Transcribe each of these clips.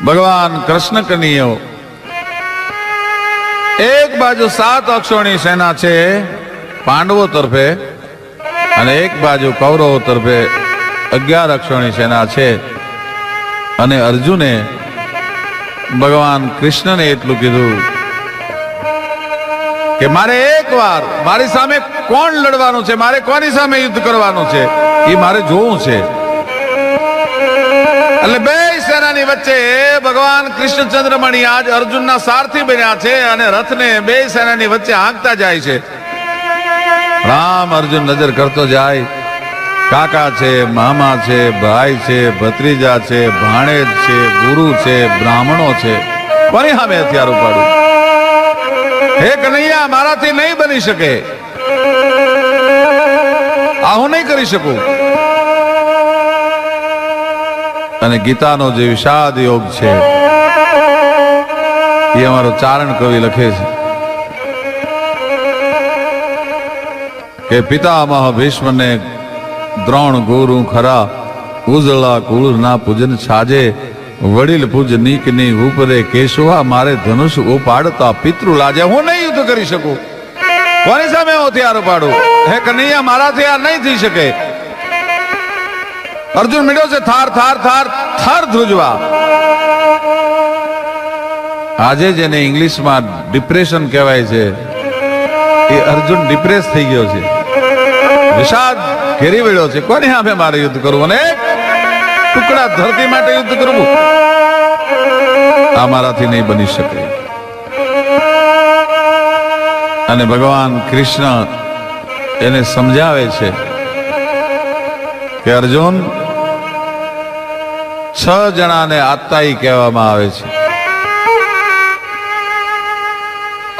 ભગવાન કૃષ્ણ કનૈયો એક બાજુ 7 અક્ષોની સેના છે પાંડવો તરફે અને એક બાજુ કૌરવો તરફે 11 અક્ષોની સેના છે. અને અર્જુને ભગવાન કૃષ્ણને એટલું કીધું કે મારે એકવાર મારી સામે કોણ લડવાનું છે, મારે કોની સામે યુદ્ધ કરવાનું છે એ મારે જોવું છે. એટલે બે સેનાની વચ્ચે ભગવાન કૃષ્ણચંદ્રમણી આજ અર્જુનના સારથી બન્યા છે અને રથને બે સેનાની વચ્ચે હાંકતા જાય છે. રામ અર્જુન નજર કરતો જાય, કાકા છે, મામા છે, ભાઈ છે, ભત્રીજા છે, ભાણેજ છે, ગુરુ છે, બ્રાહ્મણો છે, કોની સામે હથિયાર ઉપાડું? હે કનૈયા, મારાથી નહીં બની શકે, આ હું નહીં કરી શકું. અને ગીતાનો જે વિષાદ યોગ છે એ અમારો ચારણ કવિ લખે છે કે પિતામહ ભીષ્મને દ્રોણ ગુરુ ખરા, ઉજળા કુળ ના પૂજન છાજે, વડીલ પૂજ નીકની ઉપરે કેશવા, મારે ધનુષ ઉપાડતા પિતૃ લાજે. હું નહીં યુદ્ધ કરી શકું, કોની સામે હથિયાર ઉપાડું? હે કનૈયા, મારાથી આ નહીં થઈ શકે. અર્જુન મીડ્યો છે થાર થાર થાર થાર ધ્રુજવા. આજે જેને ઇંગ્લિશમાં ડિપ્રેશન કહેવાય છે એ અર્જુન ડિપ્રેસ થઈ ગયો છે, વિષાદ ઘેરી વળ્યો છે. કોની સામે મારે યુદ્ધ કરવું અને ટુકડા ધરતી માટે યુદ્ધ કરવું? આ મારાથી નહીં બની શકે. અને ભગવાન કૃષ્ણ એને સમજાવે છે કે અર્જુન, 6 જણાને આત્તાઈ કહેવામાં આવે છે.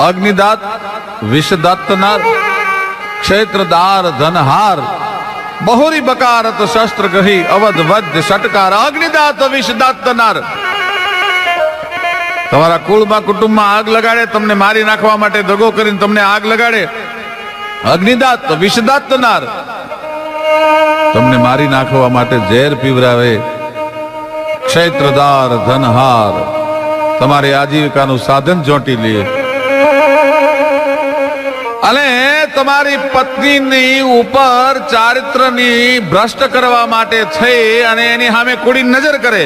અગ્નિદાત, વિષદત્તનાર, ક્ષેત્રદાર, ધનહાર, બહુરી બકારત, શસ્ત્ર ગ્રહી, અવધ વધ ષટકાર. અગ્નિદાત, વિષદત્તનાર તમારા કુળમાં કુટુંબમાં આગ લગાડે, તમને મારી નાખવા માટે દગો કરીને તમને આગ લગાડે. અગ્નિદાત, વિષદત્તનાર તમને મારી નાખવા માટે ઝેર પીવરાવે. ક્ષેત્રદાર, ધનહાર તમારી આજીવિકાનું સાધન ચોંટી લે. અને તમારી પત્નીની ઉપર ચારિત્રની ભ્રષ્ટ કરવા માટે થઈ અને એની સામે કુડી નજર કરે.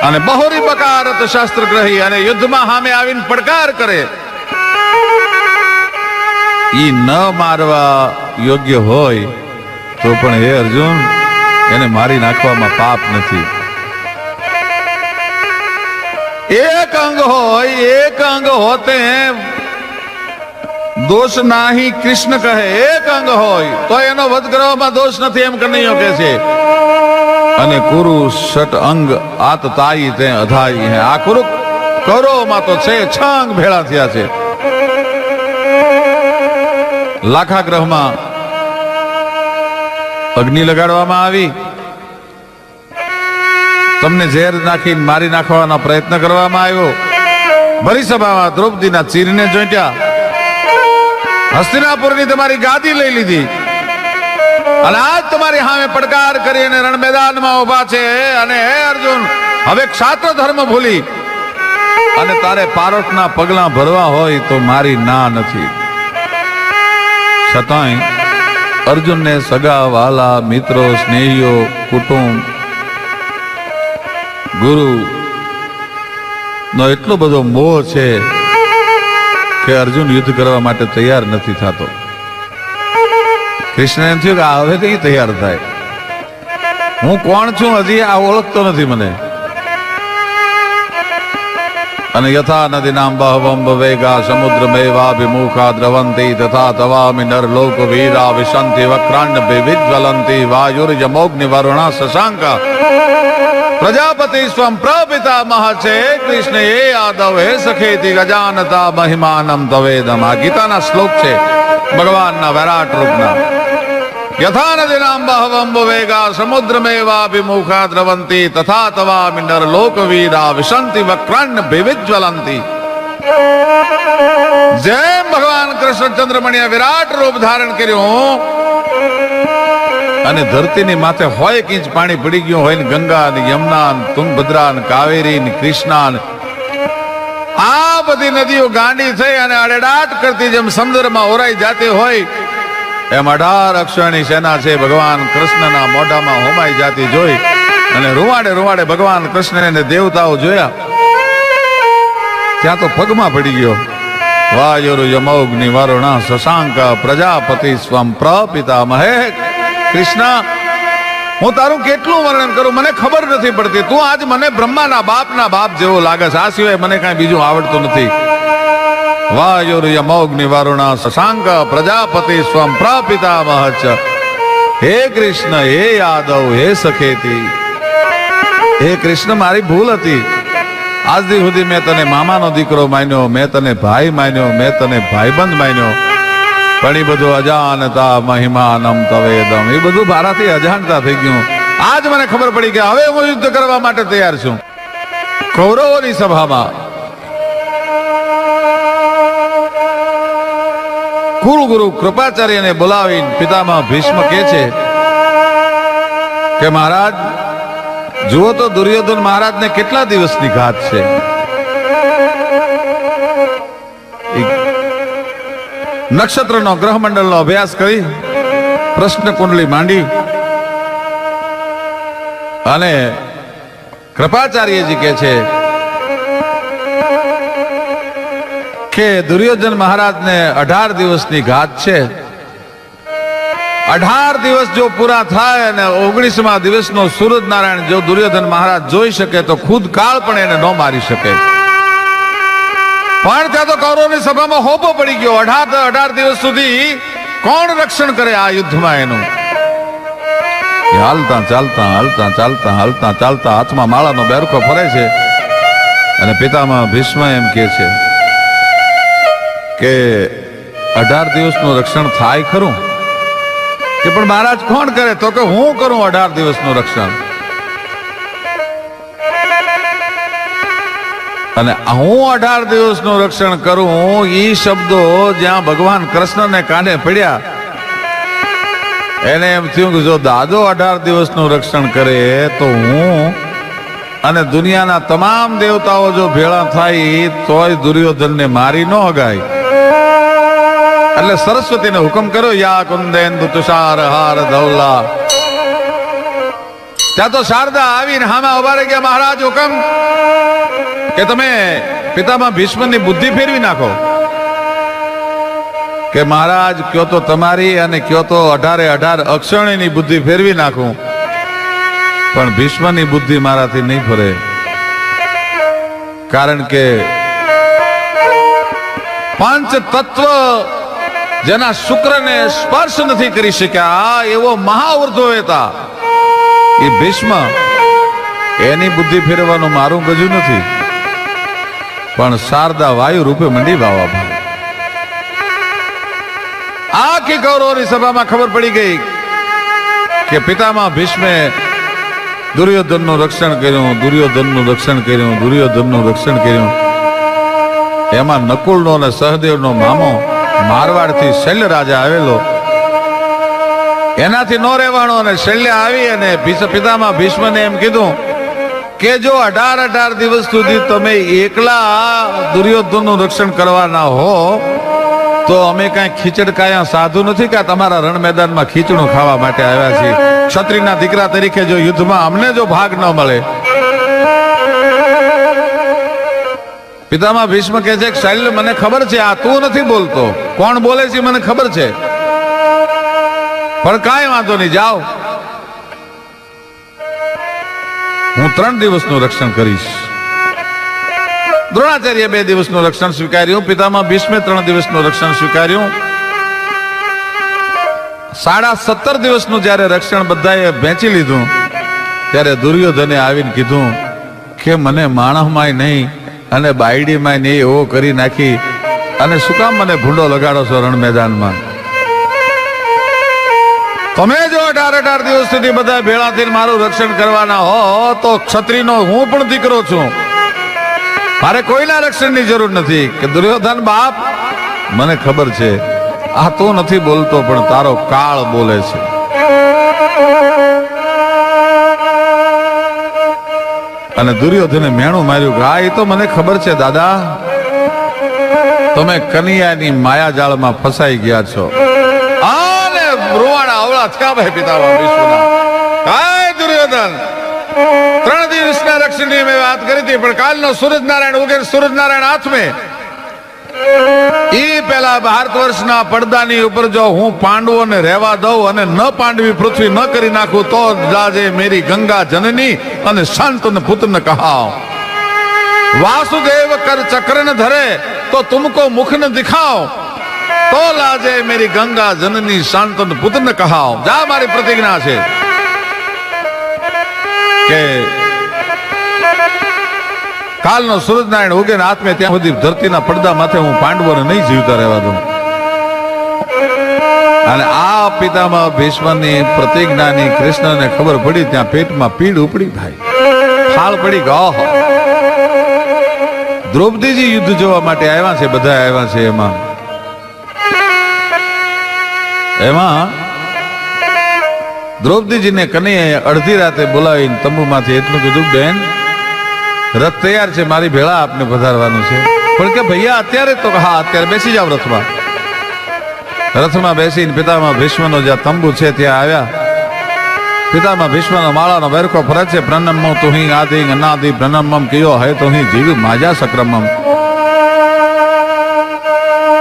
અને બહુરી બકારત શસ્ત્ર ગ્રહી અને યુદ્ધમાં સામે આવીને પડકાર કરે. ઈ ન મારવા યોગ્ય હોય તો પણ હે અર્જુન, એને મારી નાખવામાં પાપ નથી. એક અંગ હોય, એક અંગ હોતે દોષ નાહી કૃષ્ણ કહે. એક અંગ હોય તો એનો વધ કરવામાં દોષ નથી એમ કનૈયો કહે છે. અને કુરુ ષટ અંગ આત તાઈ તે અધાઈ હે. આ કુરુ કૌરવમાં તો છે 6 અંગ ભેળા થયા છે. લાખાગ્રહમાં અગ્નિ લગાડવામાં આવી, તમને ઝેર નાખી મારી નાખવાનો પ્રયત્ન કરવામાં આવ્યો. ભરી સભામાં દ્રૌપદીના ચીરને જોઈટ્યા. હસ્તિનાપુરની તમારી ગાદી લઈ લીધી અને આજ તમારી સામે પડકાર કરી અને રણ મેદાનમાં ઉભા છે. અને હે અર્જુન, હવે ક્ષાત્ર ધર્મ ભૂલી અને તારે પારોટના પગલા ભરવા હોય તો મારી ના નથી. છતાંય અર્જુનને સગા વાલા, મિત્રો, સ્નેહીઓ, કુટુંબ, ગુરુ નો એટલો બધો મોહ છે કે અર્જુન યુદ્ધ કરવા માટે તૈયાર નથી થતો. કૃષ્ણ એમ થયું કે હવે કઈ તૈયાર થાય? હું કોણ છું હજી આ ઓળખતો નથી મને. અને યથા નદી નામ બહવમ વેગા સમુદ્ર મેવાભિમુખા દ્રવંતી તથા તવામિ નર લોક વીરા વિશંતિ વક્રાંડ વિજ્વલંતી વાયુર્યમોગ્નિ વરુણા શશાંકા પ્રજાપતિ સ્વમ પ્રપિતામહ છે. કૃષ્ણ એ યાદવ હે સખેતી ગજાનતા મહિમાનમ તવેદમ. આ ગીતાના શ્લોક છે ભગવાનના વિરાટ રૂપના. યથા નદી નામ બહવમ વેગા સમુદ્ર મેવાભિમુખા દ્રવંતી તથા તવામિ નર લોક વીરા વિશંતિ વક્રાંડ વિજ્વલંતી. જેમ ભગવાન કૃષ્ણચંદ્રમણીએ વિરાટ રૂપ ધારણ કર્યું અને ધરતીની માથે હોય એક ઇંચ પાણી પડી ગયું હોય ને ગંગા ને યમુના ને તુંગભદ્રા ને કાવેરી ને કૃષ્ણા ને આ બધી નદીઓ ગાંડી થઈ અને અડેડાટ કરતી જેમ સમુદ્રમાં ઓરાઈ જાતી હોય એમ 18 અક્ષરની સેના છે ભગવાન કૃષ્ણના મોઢામાં હોમાઈ જાતી જોઈ અને રૂવાડે રૂવાડે ભગવાન કૃષ્ણને દેવતાઓ જોયા ત્યાં તો પગમાં પડી ગયો. વાયુર યમોગ્નિ વરુણ શશાંક પ્રજાપતિ સ્વમ પ્રપિતામહે. કૃષ્ણ, હું તારું કેટલું વર્ણન કરું, મને ખબર નથી પડતી. તું આજ મને બ્રહ્માના બાપના બાપ જેવો લાગે છે. આ સિવાય મને કઈ બીજું આવડતું નથી. વાયુર યમોગ્નિ વરુણ શશાંક પ્રજાપતિ સ્વમ પ્રપિતામહ. હે કૃષ્ણ, હે યાદવ, હે સખેતી, હે કૃષ્ણ, મારી ભૂલ હતી. આજ દી સુધી મેં તને મામાનો દીકરો માન્યો, મેં તને ભાઈ માન્યો, મેં તને ભાઈબંધ માન્યો, પણ એ બધું અજાનતા મહિમાનમ તવેદમ, એ બધું મારાથી અજાણતા થઈ ગયું. આજ મને ખબર પડી કે હવે હું યુદ્ધ કરવા માટે તૈયાર છું. કૌરવોની સભામાં કુલગુરુ કૃપાચાર્યને બોલાવીને પિતામહ ભીષ્મ કહે છે કે મહારાજ જુઓ તો દુર્યોધન મહારાજને કેટલા દિવસની ઘાત છે. નક્ષત્રનો ગ્રહમંડળનો અભ્યાસ કરી પ્રશ્ન કુંડલી માંડી અને કૃપાચાર્યજી કહે છે કે દુર્યોધન મહારાજને 18 દિવસની ઘાત છે. 18 દિવસ જો પૂરા થાય અને 19મા દિવસનો સૂરજ નારાયણ જો દુર્યોધન મહારાજ જોઈ શકે તો ખુદ કાળ પણ એને ન મારી શકે. પણ ત્યાં તો કૌરવની સભામાં હોપો પડી ગયો. 18 દિવસ સુધી કોણ રક્ષણ કરે આ યુદ્ધમાં એનું? હાલતા ચાલતા હાલતા ચાલતા હાલતા ચાલતા હાથમાં માળાનો બેરખો ફરે છે અને પિતામહ ભીષ્મ એમ કહે છે કે 18 દિવસનું રક્ષણ થાય ખરું? કે પણ મહારાજ કોણ કરે? તો કે હું કરું 18 દિવસનું રક્ષણ. અને હું 18 દિવસનું રક્ષણ કરું, એ શબ્દો જ્યાં ભગવાન કૃષ્ણને કાને પડ્યા એને એમ થયું કે જો દાદો 18 દિવસનું રક્ષણ કરે તો હું અને દુનિયાના તમામ દેવતાઓ જો ભેળા થાય તોય દુર્યોધનને મારી ન હગાય. એટલે સરસ્વતીને હુકમ કર્યો, યા કુંદેન્દુ તુષાર હાર ધવલા. ત્યાં તો શારદા આવીને હામાં ઉભા રહી ગયા. મહારાજ હુકમ કે તમે પિતામહ ભીષ્મની બુદ્ધિ ફેરવી નાખો. કે મહારાજ કયો તો તમારી અને કયો તો 18 અક્ષરણીની બુદ્ધિ ફેરવી નાખું, પણ ભીષ્મની બુદ્ધિ મારાથી નહીં ફરે. કારણ કે પાંચ તત્વ જેના શુક્રને સ્પર્શ નથી કરી શક્યા એવો મહાવૃદ્ધો હતા એ ભીષ્મ, એની બુદ્ધિ ફેરવાનું મારું ગજું નથી. પણ શારદા વાયુ રૂપે મંડી વાવા ભાઈ. આખી કૌરવોની સભામાં ખબર પડી ગઈ કે પિતામહ ભીષ્મે દુર્યોધનનું રક્ષણ કર્યું, દુર્યોધનનું રક્ષણ કર્યું, દુર્યોધનનું રક્ષણ કર્યું. એમાં નકુલનો અને સહદેવનો મામો મારવાડથી શૈલ્ય રાજા આવેલો, એનાથી નો રહેવાનો અને શૈલ્ય આવી અને પિતામહ ભીષ્મને એમ કીધું કે જો 18 દિવસ સુધી તમે એકલા દુર્યોધનનું રક્ષણ કરવાના હો તો અમે કઈ ખીચડ કાયા સાધુ નથી કે તમારા રણ મેદાનમાં ખીચડું ખાવા માટે આવ્યા છીએ. ક્ષત્રિયના દીકરા તરીકે જો યુદ્ધમાં અમને જો ભાગ ન મળે. પિતામહ ભીષ્મ કહે છે કે શૈલ્ય મને ખબર છે આ તું નથી બોલતો, કોણ બોલે છે મને ખબર છે, પણ કાંઈ વાંધો નહીં, જાઓ હું 3 દિવસનું રક્ષણ કરીશ. દ્રોણાચાર્ય 2 દિવસનું રક્ષણ સ્વીકાર્યું, પિતામહ ભીષ્મે 3 દિવસનું રક્ષણ સ્વીકાર્યું. 17.5 દિવસનું જયારે રક્ષણ બધાએ વહેંચી લીધું ત્યારે દુર્યોધને આવીને કીધું કે મને માણસમાંય નહીં અને બાયડીમાં નહીં એવો કરી નાખી અને શું કામ મને ભૂંડો લગાડો છો રણ મેદાનમાં? તમે જો 18 દિવસ સુધી બધા ભેળા થઈને મારું રક્ષણ કરવાના હો તો ક્ષત્રિયનો હું પણ દીકરો છું, મારે કોઈના રક્ષણની જરૂર નથી. કે દુર્યોધન બાપ મને ખબર છે આ તું નથી બોલતો પણ તારો કાળ બોલે છે. અને દુર્યોધને મેણું માર્યું કે હા એ તો મને ખબર છે દાદા, તમે કનૈયાની માયાજાળમાં ફસાઈ ગયા છો. આને રૂવાડા અવળા થયા ભાઈ પિતામહ ભીષ્મના. કાય દુર્યોધન, 3 દિવસના રક્ષણની મેં વાત કરી હતી, પણ કાલનો સૂરજનારાયણ ઉગે, સૂરજનારાયણ હાથમે ઈ પેલા ભારત વર્ષના પડદાની ઉપર જો હું પાંડવોને રહેવા દઉં અને ન પાંડવી પૃથ્વી ન કરી નાખું તો જાજે મેરી ગંગા જનની અને સંત પુત્ર કહાવ. વાસુદેવ કર ચક્ર ન ધરે તો તુમકો મુખ ન દિખાવ, તો લાજે મેરી ગંગા જનની સંત પુત્ર કહાવ. જા, મારી પ્રતિજ્ઞા છે કે કાલનો સૂરજનારાયણ ઉગે ને હાથમે ત્યાં સુધી ધરતીના પડદા માથે હું પાંડવોને નહીં જીવતા રહેવા દઉં. અને આ પિતામહ ભીષ્મની પ્રતિજ્ઞાની કૃષ્ણને ખબર પડી, ત્યાં પેટમાં પીડ ઉપડી ભાઈ, ફાળ પડી ગયો. દ્રૌપદીજી યુદ્ધ જોવા માટે આવ્યા છે, બધા આવ્યા છે. એમાં દ્રૌપદીજીને કનૈયાએ અડધી રાતે બોલાવીને તંબુમાંથી એટલું કીધું, બેન રથ તૈયાર છે, મારી ભેળા આપને પધારવાનું છે. પણ કે ભૈયા અત્યારે તો હા અત્યારે બેસી જાવ રથમાં. રથમાં બેસીને પિતામહ ભીષ્મનો જ્યાં તંબુ છે ત્યાં આવ્યા. પિતામહ ભીષ્મનો માળાનો બેરખો ફરજ છે. પ્રણમમ તુહિ આદિ અનાદિ પ્રણમમ કયો હે તો અહીં જીવ માજા સક્રમમ.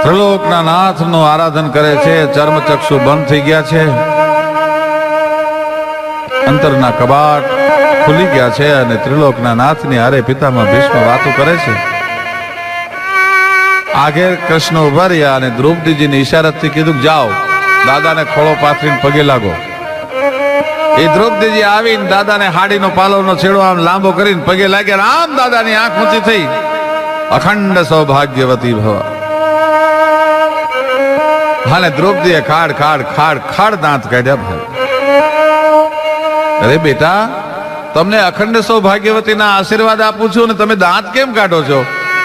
ત્રિલોકના નાથનું આરાધન કરે છે. ચર્મચક્ષુ બંધ થઈ ગયા છે, અંતરના કબાટ ખુલી ગયા છે અને ત્રિલોકના નાથની હારે પિતામહ ભીષ્મ વાતો કરે છે. આગળ કૃષ્ણ ઉભા રહ્યા અને દ્રૌપદીજીને ઈશારાથી કીધું જાઓ દાદાને ખોળો પાથરીને પગે લાગો. એ દ્રૌપદીજી આવીને દાદાને હાડીનો પાલવનો છેડો આમ લાંબો કરીને પગે લાગ્યા. આમ દાદાની આંખ ઊંચી થઈ, અખંડ સૌભાગ્યવતી ભવ. હાલે દ્રૌપદીએ ખાડ ખાડ ખાડ ખાડ દાંત કાઢ્યા. ભાઈ અરે બેટા, તમને અખંડ સૌભાગ્યવતીના આશીર્વાદ આપું છું ને તમે દાંત કેમ કાઢો છો?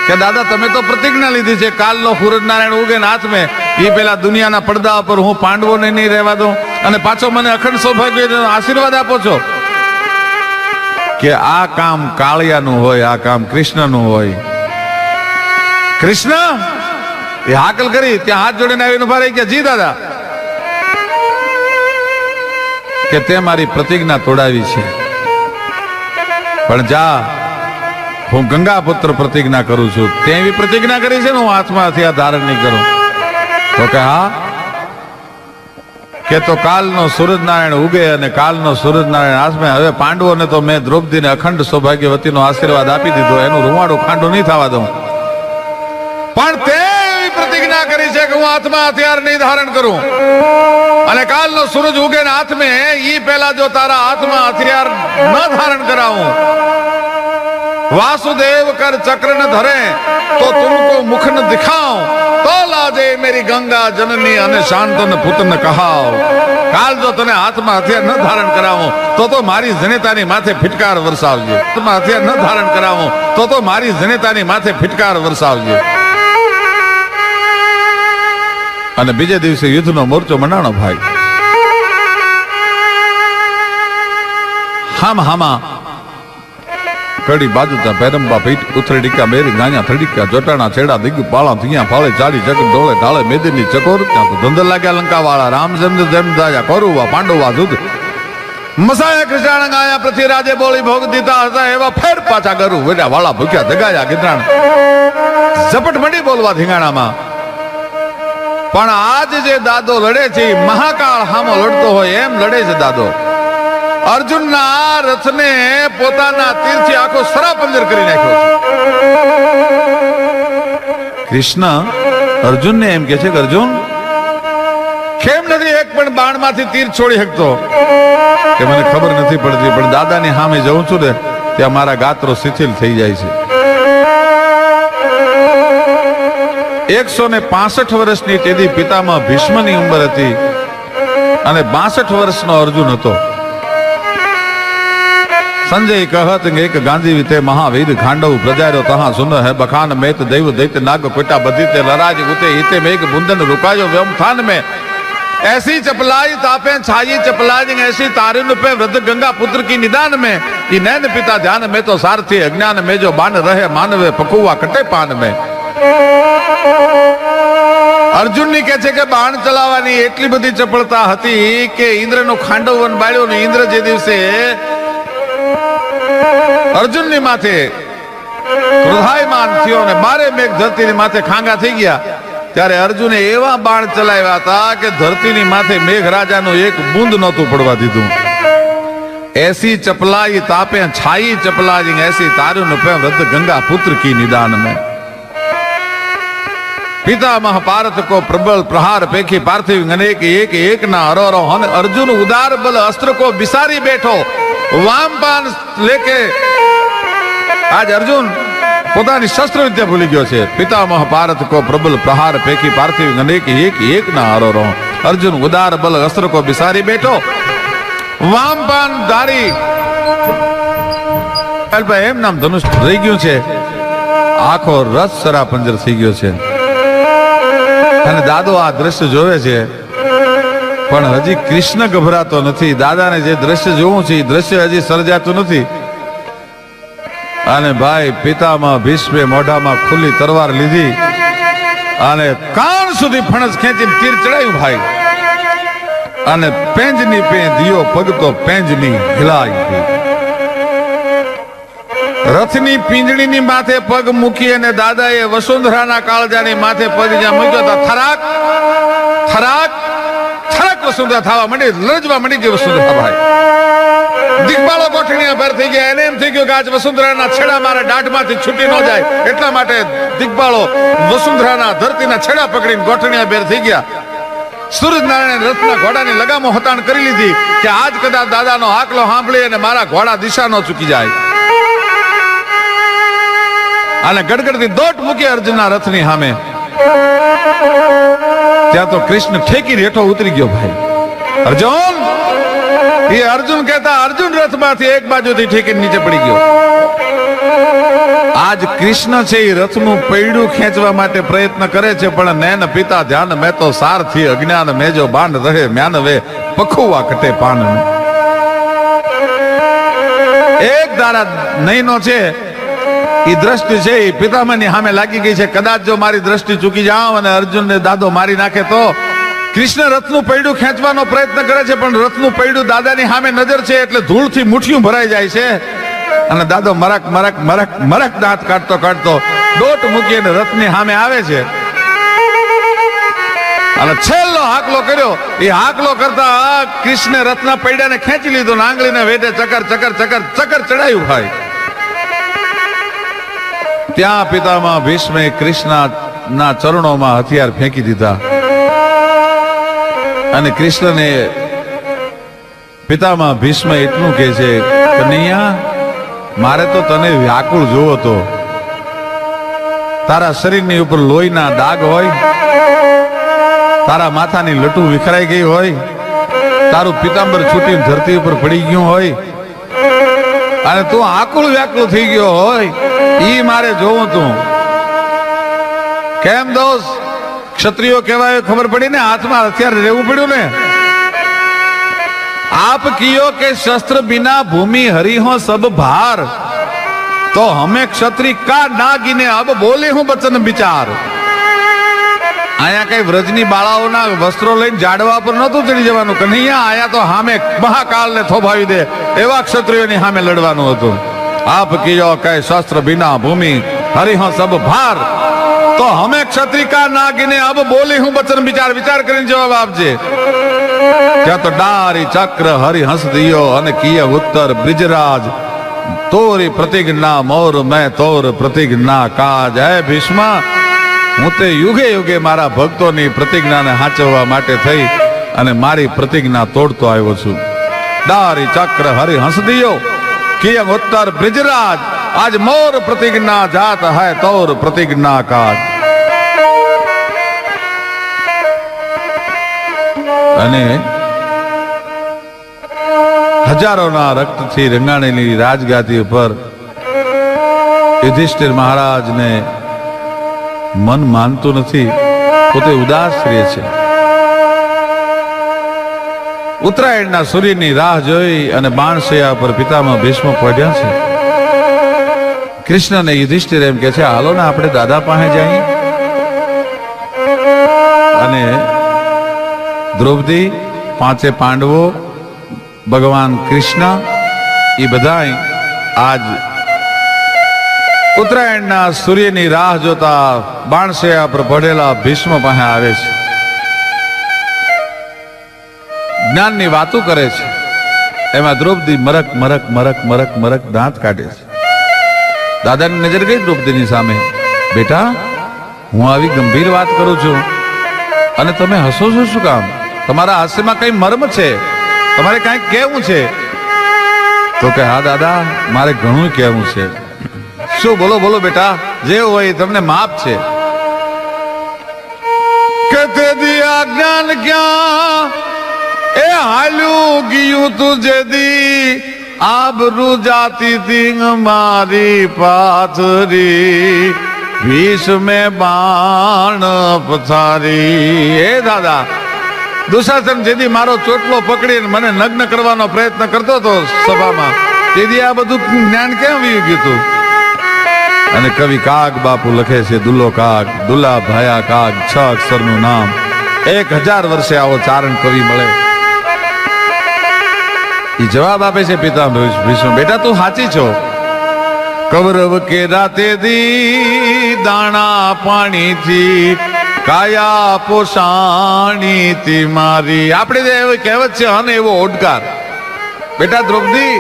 કે દાદા તમે તો પ્રતિજ્ઞા લીધી છે, કાલનો સૂરજનારાયણ ઉગે ને હાથમે એ પેલા દુનિયાના પડદા ઉપર હું પાંડવોને નહીં રહેવા દઉં, અને પાછો મને અખંડ સૌભાગ્ય આશીર્વાદ આપો છો. કે આ કામ કાળિયાનું હોય, આ કામ કૃષ્ણનું હોય. કૃષ્ણ એ હાકલ કરી ત્યાં હાથ જોડીને આવીને ઉભા રહી ગયા. જી દાદા, કે તે મારી પ્રતિજ્ઞા તોડાવી છે, પણ જા હું ગંગા પુત્ર પ્રતિજ્ઞા કરું છું. તે એવી પ્રતિજ્ઞા કરી છે ને હું હાથમાં હથિયાર ધારણ નહીં કરું. તો કે હા, કે તો કાલનો સૂરજનારાયણ ઉગે અને કાલનો સૂરજનારાયણ હાથમાં. હવે પાંડવોને તો મેં દ્રૌપદીને અખંડ સૌભાગ્યવતીનો આશીર્વાદ આપી દીધો, એનું રૂવાડું ખાંડું નહીં થવા દઉં. પણ તે એવી પ્રતિજ્ઞા કરી છે કે હું હાથમાં હથિયાર નહીં ધારણ કરું, અને કાલનો સૂરજ ઉગે ને હાથમે ઈ પહેલા જો તારા હાથમાં હથિયાર ન ધારણ કરાવું, વાસુદેવ કર ચક્ર ન ધરે તો તુમકો મુખ ન દિખાવ, તો લાજે મેરી ગંગા જનની અને શાંતન પુત્ર ન કહાવ. કાલ જો તને હાથમાં હથિયાર ન ધારણ કરાવું તો મારી જનેતાની માથે ફિટકાર વરસાવજે. હાથમાં હથિયાર ન ધારણ કરાવું તો મારી જનેતાની માથે ફિટકાર વરસાવજે. અને બીજે દિવસે યુદ્ધનો મોરચો મંડાણો. ભાઈ હામાં કડી બાજુતા પેરંબા પીઠ ઉથરડીકા મેરી ગાયા થડીકા જોટાણા છેડા દિગ પાળા ધીયા ફાળે ચાલી જગ ડોળે ઢાળે મેદની ચકોર ત્યાં તો ધંધર લાગ્યા લંકા વાળા રામચંદ્ર જેમ દાયા કોરુવા પાંડવા જુદ મસાયા કૃષ્ણ ગાયા પૃથ્વી રાજે બોલી ભોગ દીધા હતા એવા ફેર પાછા ગરુ વેડા વાળા ભૂખ્યા જગાયા ગીધરાણ ઝપટ મંડી બોલવા ધીંગાણામાં. પણ આજ જે દાદો લડે છે મહાકાળ હામો લડતો હોય એમ લડે છે દાદો. અર્જુનના રથને પોતાના તીરથી આખો સરાપંજર કરી નાખ્યો છે. કૃષ્ણ અર્જુનને એમ કે છે કે અર્જુન કેમ નથી એક પણ બાણમાંથી તીર છોડી શકતો? કે મને ખબર નથી પડતી, પણ દાદાની સામે જઉં છું ને ત્યાં મારા ગાત્રો શિથિલ થઈ જાય છે. 165 વર્ષની તેથી પિતામહ ભીષ્મની ઉંમર હતી અને 62 વર્ષનો અર્જુન હતો. સંજય કહત એક ગાંધી વિતે મહાવીર ખાંડવ પ્રજાર્યો તહા સુન હે બખાન મેત દૈવ દૈત નાગ કોટા બધી તે લરાજ ઉતે ઈતે મેઘ બુંદન રૂકાયો વ્યમ થાન મે ऐसी चपलाई तापे छाई चपलाई ऐसी तारुन पे वृद्ध गंगा पुत्र की निदान में कि नैन पिता ध्यान में तो सारथी अज्ञान में जो बान रहे मानवे पकुआ कटे पान में। अर्जुन ની કહે છે કે બાણ ચલાવવાની એટલી બધી ચપળતા હતી કે ઇન્દ્રનો ખાંડો વન બાળ્યો ને ઇન્દ્ર જે દિવસે અર્જુનની માથે ક્રોધાયમાન થયો ને બારે મેઘ ધરતીની માથે ખાંગા થઈ ગયા ત્યારે અર્જુને એવા બાણ ચલાવ્યા હતા કે ધરતીની માથે મેઘરાજાનું એક બૂંદ નહોતું પડવા દીધું। ऐसी चपलाई तापे छाई चपलाई ऐसी तारुन पे वृद्ध गंगा पुत्र की निदान में। पितामह पार्थ को प्रबल प्रहार पेखी पार्थिव अनेक एक एक ना अरोरो हन अर्जुन उदार बल अस्त्र को बिसारी बैठो वामपान लेके आज अर्जुन પોતાની શસ્ત્ર વિદ્યા ભૂલી ગયો છે। પિતામહ પાર્થ को प्रबल प्रहार पेखी पार्थिव अनेक एक एक ना अरोरो अर्जुन उदार बल अस्त्र को बिसारी बैठो वामपान धारी એમ નામ ધનુષ રહી ગયું છે આખો રસ સરા પંજર થઈ ગયો છે અને દાદો આ દ્રશ્ય જોવે છે પણ હજી કૃષ્ણ ગભરાતો નથી। દાદાને જે દ્રશ્ય જોવું છે એ દ્રશ્ય હજી સર્જાતું નથી અને ભાઈ પિતામાં ભીષ્મે મોઢામાં ખુલ્લી તરવાર લીધી અને કાન સુધી ફણસ ખેંચીને તીર ચડાયું ભાઈ અને પેંજની પે દિયો પગતો પેંજની હિલાઈ રથની પીંજણીની માથે પગ મૂકી અને દાદાએ વસુંધરાના કાળજાની માથે પગ જ્યાં મૂક્યો તો થરાક થરાક થરાક વસુંધરા થવા માંડી લરજવા માંડી ગઈ વસુંધરા ભાઈ। દિગ્બાળો ગોઠણીયા ભર થઈ ગયા એને એમ થઈ ગયું કે આજ વસુંધરાના છેડા મારા દાઢમાંથી છૂટી ન જાય એટલા માટે દિગ્બાળો વસુંધરાના ધરતીના છેડા પકડીને ગોઠણીયા ભેર થઈ ગયા। સૂરજનારાયણ રથના ઘોડાની લગામો હતાણ કરી લીધી કે આજ કદાચ દાદાનો હાકલો સાંભળી અને મારા ઘોડા દિશા ન ચૂકી જાય અને ગડગડતી દોટ મૂકી અર્જુનના રથની સામે ત્યાં તો કૃષ્ણ ઠેકી હેઠો ઉતરી ગયો ભાઈ। અર્જુન એ અર્જુન કહેતા અર્જુન રથમાંથી એક બાજુથી ઠેકીને નીચે પડી ગયો। આજ કૃષ્ણ છે એ રથનું પૈડું ખેંચવા માટે પ્રયત્ન કરે છે પણ નૈન પિતા ધ્યાન મેં તો સારથી અજ્ઞાન મેં જો બાંધ રહે મ્યાનવે પખુવા કટે પાન। એક દારા નૈનો છે એ દ્રષ્ટિ છે એ પિતામહની સામે લાગી ગઈ છે। કદાચ જો મારી દ્રષ્ટિ ચૂકી જાવ અને અર્જુનને દાદો મારી નાખે તો કૃષ્ણ રથનું પૈડું ખેંચવાનો પ્રયત્ન કરે છે પણ રથનું પૈડું દાદાની સામે નજર છે એટલે ધૂળથી મુઠ્ઠીઓ ભરાઈ જાય છે અને દાદો મરક મરક મરક મરક દાંત કાઢતો કાઢતો દોટ મૂકીને રથની સામે આવે છે અને છેલ્લો હાકલો કર્યો। એ હાકલો કરતા કૃષ્ણે રથના પૈડાને ખેંચી લીધો ને આંગળીને વેઢે ચકર ચકર ચકર ચકર ચડાયું ભાઈ। ત્યાં પિતામાં ભીષ્મે કૃષ્ણના ચરણોમાં હથિયાર ફેંકી દીધા અને કૃષ્ણને પિતામાં ભીષ્મ એટલું કહે છે કનૈયા મારે તો તને વ્યાકુળ જોવો તો તારા શરીરની ઉપર લોહીના દાગ હોય તારા માથાની લટું વિખરાઈ ગઈ હોય તારું પિતાંબર છૂટીને ધરતી ઉપર પડી ગયું હોય અને તું આકુળ વ્યાકુળ થઈ ગયો હોય ઈ મારે જોવું તું કેમ દોસ્ત ક્ષત્રિયો કહેવાય ખબર પડી ને હાથમાં હથિયાર રહેવું પડ્યું ને। आप कियो के शस्त्र बिना भूमि हरि हो सब भार तो हमें क्षत्रिय का ना गिने अब बोले हूं बचन विचार। आया कई व्रजनी बाळाओना वस्त्रों लईने जाडवा पर नहोतुं चढ़ी जवानुं कन्हैया आया तो हामे महाकाल ने थोभावी दे एवा क्षत्रियोनी सामे लड़वानुं हतुं। आप कियो के शस्त्र बिना भूमि हरि हो सब भार तो हमें क्षत्रिय का ना गिने अब बोले हूं बचन विचार। विचार કરીને જવાબ આપજે। ત્યાં તો ડારી ચક્ર હરિ હંસ દિયો અને કિય ઉત્તર બ્રિજરાજ તોરી પ્રતિજ્ઞા મોર મેં તોર પ્રતિજ્ઞા કાજ। હે ભીષ્મા હું તે યુગે યુગે મારા ભક્તોની પ્રતિજ્ઞાને સાચવવા માટે થઈ અને મારી પ્રતિજ્ઞા તોડતો આવ્યો છું। ડારી ચક્ર હરિ હંસ દિયો કિય ઉત્તર બ્રિજરાજ आज मोर प्रतिज्ञा जात है तोर प्रतिज्ञा काज। અને હજારોના રક્તથી રંગાણેલી રાજગાદી ઉપર યુધિષ્ઠિર મહારાજને મન માનતું નથી પોતે ઉદાસ રહે છે ઉત્તરાયણના સૂર્યની રાહ જોઈ અને બાણશૈયા પર પિતામહ ભીષ્મ પડ્યા છે. કૃષ્ણને યુધિષ્ઠિર એમ કે છે, હાલો ને આપણે દાદા પાસે જઈએ. અને દ્રૌપદી, પાંચે પાંડવો, ભગવાન કૃષ્ણ એ બધા આજ ઉત્તરાયણના સૂર્યની રાહ જોતા બાણશૈયા પર પડેલા ભીષ્મ પાસે આવે છે. જ્ઞાનની વાતો કરે છે. એમાં દ્રૌપદી મરક મરક મરક મરક મરક દાંત કાઢે છે. દાદાની નજર ગઈ દ્રૌપદીની સામે. બેટા, હું આવી ગંભીર વાત કરું છું અને તમે હસો છો શું કામ? તમારા હાસ્યમાં કઈ મર્મ છે? તમારે કઈક કહેવું છે? તો કે હા દાદા, મારે ઘણું કહેવું છે. શું? બોલો બોલો બેટા, જે હોય તમને માફ છે. કે તે દી જ્ઞાન ક્યાં એ હાલ્યું ગયું તુજે દી, આબરૂ જાતી તી મારી પાથરી, ભીષ્મે બાણ પથારી. એ દાદા, દુશાસન જેથી મારો ચોટલો પકડીને મને નગ્ન કરવાનો પ્રયત્ન કરતો હતો સભામાં, તેથી આ બધું જ્ઞાન કેમ વી ગયું હતું? અને કવિ કાગ બાપુ લખે છે, દુલ્લો કાગ, દુલ્લા ભાયા કાગ, 6 અક્ષરનું નામ. 1000 વર્ષે આવો ચારણ કવિ મળે. એ જવાબ આપે છે પિતા ભીષ્મ, બેટા તું સાચી છો. કૌરવ કે રાતે દી દાણા પાણીથી કાયા પોષાણી તી મારી. આપણે એવી કહેવત છે, અને એવો ઓડકાર. બેટા દ્રૌપદી,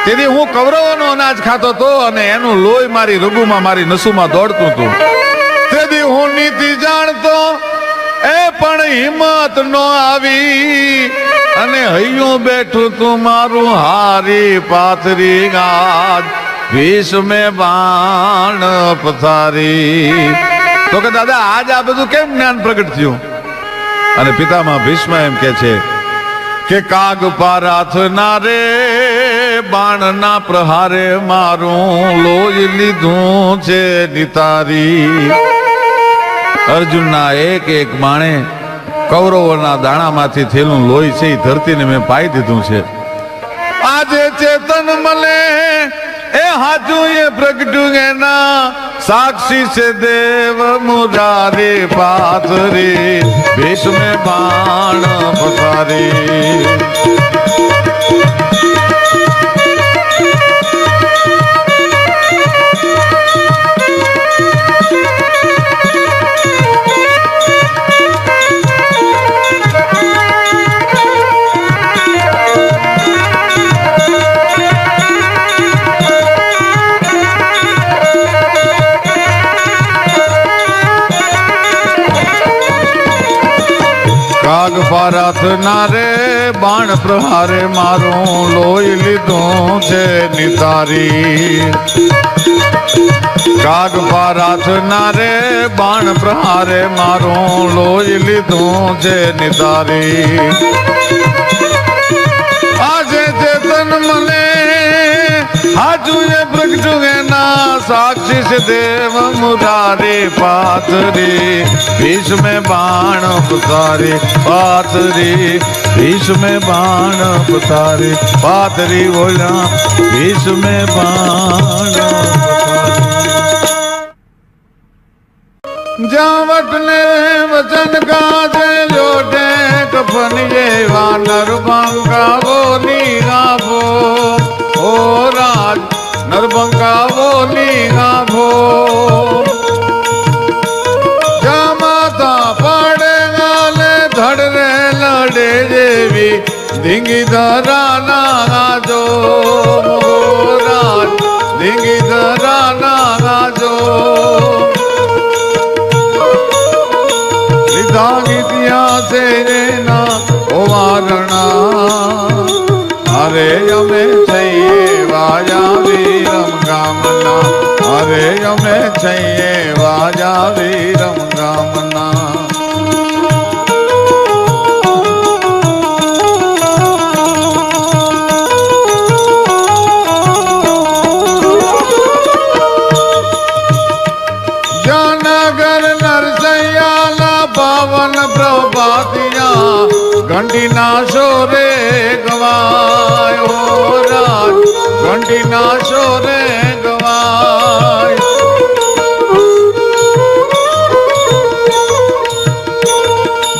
તેથી હું કૌરવોનો અનાજ ખાતો હતો અને એનું લોહી મારી રગુમાં, મારી નસુમાં દોડતું હતું. તેથી હું નીતિ જાણતો એ પણ હિંમત નો આવી, અને હૈયું બેઠું તું મારું હારી પાથરી, ગાજ ભીષ્મે બાણ પથારી. તો કે દાદા, આજ આ બધું કેમ જ્ઞાન પ્રગટ થયું? અને પિતામહ ભીષ્મ એમ કે છે કે કાગ પારાથ ના રે બાણ ના પ્રહારે મારું લોહી લીધું છે નિતારી. અર્જુનના એક એક બાણે કૌરવોના દાણામાંથી થયેલું લોહી છે એ ધરતીને મેં પાઈ દીધું છે. આજે ચેતન મળે એ હાજું એ પ્રગટ્યું એના, સાક્ષી છે દેવ મુરારી પાથરી, ભીષ્મે બાણ પથારી. કાગ પારાથ ના રે બાણ પ્રહારે મારું લોહી લીધું છે નિતારી. કાગ પારાથ ના રે બાણ પ્રહારે મારું લોહી લીધું છે નિતારી. આજે ચેતન મને હાજું એ પ્રગટું એના, સાક્ષી છે દેવ મુરારી પાથરી, ભીષ્મે બાણ પથારી પાથરી, ભીષ્મે બાણ પથારી પાથરી, બોલ્યા ભીષ્મે બાણ પથારી. જાવટ ને વચન ગાજે લોટે કફન એવા નરભંગાવો નીરાભો, ઓ રાજ નરભંગાવો નીરાભો. જામાતા પાડે ગાલે ધડ રે લડે જેવી, ધીંગી ધરા ના જો રાજ, ધીંગી ધરા ના જો. ઇતિહાસે ના ઓવારણા, અરે અમે છીએ વાજા વીરમ ગામના, અરે અમે છીએ વાજા વીરમ ગામના. જાનગર નરસૈયાલા પાવન પ્રભાતિયા, ઘંટીના શોરે ગવાય હો રાજ, ઘંટીના શોરે ગવાય.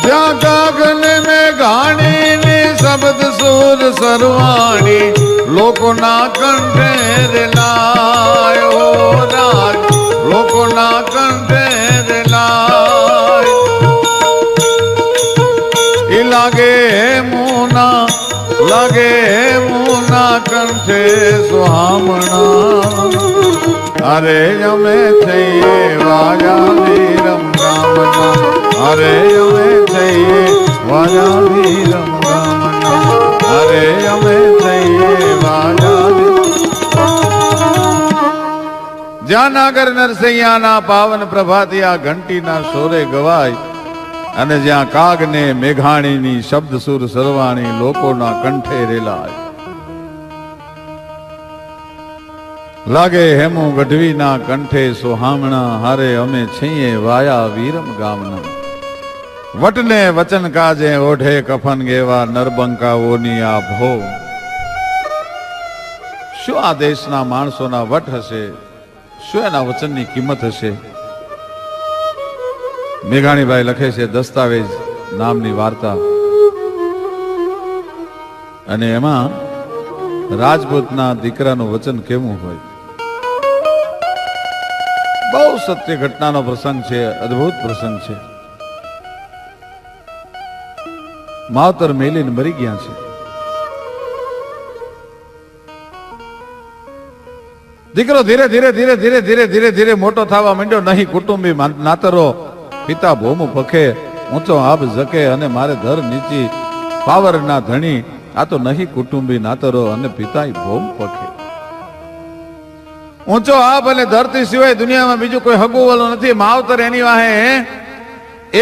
જ્યાં ગગન મેં ઘાણીની શબ્દ સુર સરવાણી લોકોના કંઠે રેલાય હો રાજ, લોકોના કંઠે રેલાય. ઈ લાગે મુના કંઠે સુહામણા. અરે અમે થઈએ વાજા રમ ગામના, અરે અમે થઈએ વાજા રમ ગામના, અરે અમે થઈએ વાજા. જ્યાં નાગર નરસૈયાના પાવન પ્રભાતી આ ઘંટીના સોરે ગવાય અને જ્યાં કાગ ને મેઘાણીની શબ્દ સુર સરવાણી લોકોના કંઠે રેલાય. લાગે હેમુ ગઢવીના કંઠે સોહામણા, હારે અમે છીએ વાયા વીરમ ગામના. વટને વચન કાજે ઓઢે કફન ગેવા નરબંકાઓની આ ભો. શું આ દેશના માણસોના વટ હશે, શું એના વચનની કિંમત હશે. મેઘાણીભાઈ લખે છે દસ્તાવેજ નામની વાર્તા, અને એમાં રાજપૂતના દીકરાનું વચન કેવું હોય. બહુ સત્ય ઘટનાનો પ્રસંગ છે, અદ્ભુત પ્રસંગ છે. માવતર મેલીને મરી ગયા છે. દીકરો ધીરે ધીરે ધીરે ધીરે ધીરે ધીરે ધીરે મોટો થવા માંડ્યો. નહીં કુટુંબી નાતરો, પિતા ભોમ પખે, ઊંચો આબ જકે અને મારે ધર નીચી પાવરના ધણી. આ તો નહીં કુટુંબી નાતરો અને પિતા ભોમ પખે. ઊંચો આબ અને ધરતી સિવાય દુનિયામાં બીજું કોઈ હગુવાળું નથી. માવતર એની વાહે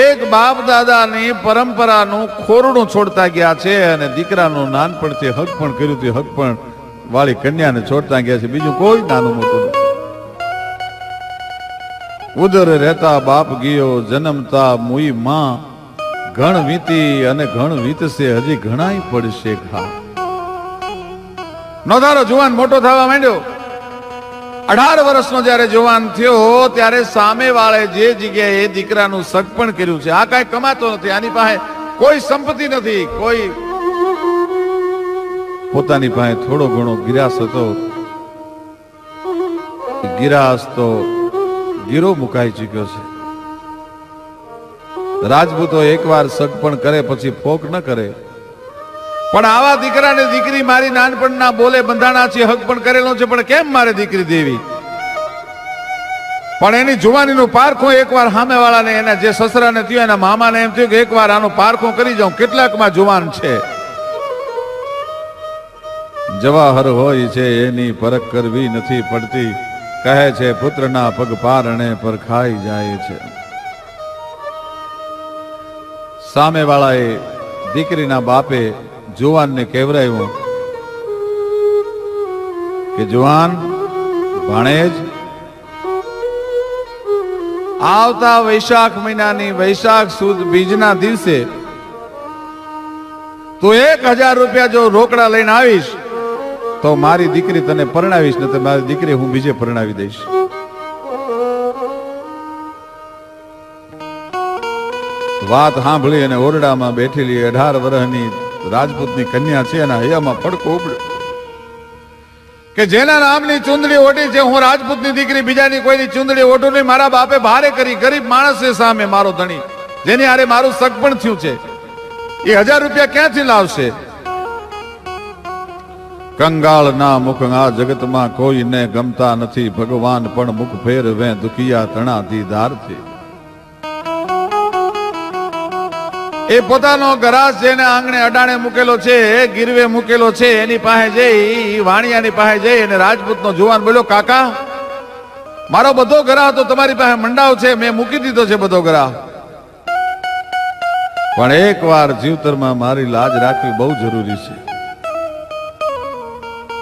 એક બાપ દાદાની પરંપરાનું ખોરડું છોડતા ગયા છે અને દીકરાનું નાનપણથી હક પણ કર્યું હતું, હક પણ વાળી કન્યાને છોડતા ગયા છે. બીજું કોઈ નાનું મોટું નથી. ઉદર રહેતા બાપ ગયો, જન્મતા મુઈ માં. ઘણ વીતી અને ઘણ વીતશે, હજી ઘણાય પડશે ઘા. નોધારો જુવાન મોટો થવા માંડ્યો. 18 વર્ષનો જયારે જુવાન થયો ત્યારે સામે વાળે જે જગ્યાએ દીકરાનું સગપણ કર્યું છે, આ કાંઈ કમાતો નથી, આની પાસે કોઈ સંપત્તિ નથી, કોઈ પોતાની પાસે થોડો ઘણો ગિરાસ હતો. ગિરાસ તો ગીરો મુકાઈ ચૂક્યો છે. રાજપૂતો એકવાર સગપણ કરે પછી ફોક ન કરે, પણ આવા દીકરાને દીકરી મારી નાનપણના બોલે બંધાણા છે, હક પણ કરેલો છે, પણ કેમ મારે દીકરી દેવી. પણ એની જુવાનીનું પારખું એકવાર સામેવાળાને, એના જે સસરાને થયું, એના મામાને એમ થયું કે એકવાર આનું પારખું કરી જાઉં, કેટલાકમાં જુવાન છે. જવાહર હોય છે એની પરખ કરવી નથી પડતી, કહે છે પુત્રના પગ પારણે પર ખાઈ જાય છે. સામેવાળાએ દીકરીના બાપે જુવાનને કહેવરાયું કે જુવાન ભાણેજ, આવતા વૈશાખ મહિનાની વૈશાખ સુદ બીજના દિવસે તું 1000 રૂપિયા જો રોકડા લઈને આવીશ તો મારી દીકરી તને પરણાવીશ, ને મારી દીકરી હું બીજે પરણાવી દઈશ. વાત સાંભળી અને ઓરડામાં બેઠેલી 18 વર્ષની રાજપૂતની કન્યા છે, એના હૈયામાં પડકો ઉપડ્યો કે જેના નામની ચુંદડી ઓઢી છે, હું રાજપૂતની દીકરી બીજાની કોઈની ચુંદડી ઓઢું નહીં. મારા બાપે ભારે કરી, ગરીબ માણસ છે સામે મારો ધણી, જેની હારે મારું સગપણ થયું છે, એ 1000 રૂપિયા ક્યાંથી લાવશે. કંગાળ ના મુખ આ જગતમાં કોઈને ગમતા નથી, ભગવાન પણ મુખ ફેરવે દુખિયા તણાથી ધારથી. એ પોતાનો ગરાસ જેને આંગણે અડાણે મૂકેલો છે, ગીરવે મૂકેલો છે, એની પાસે જઈ, વાણિયાની પાસે જઈ અને રાજપૂતનો જુવાન બોલ્યો, કાકા મારો બધો ગરાહ તો તમારી પાસે મંડાવ છે, મેં મૂકી દીધો છે બધો ગરાહ, પણ એકવાર જીવતરમાં મારી લાજ રાખવી બહુ જરૂરી છે.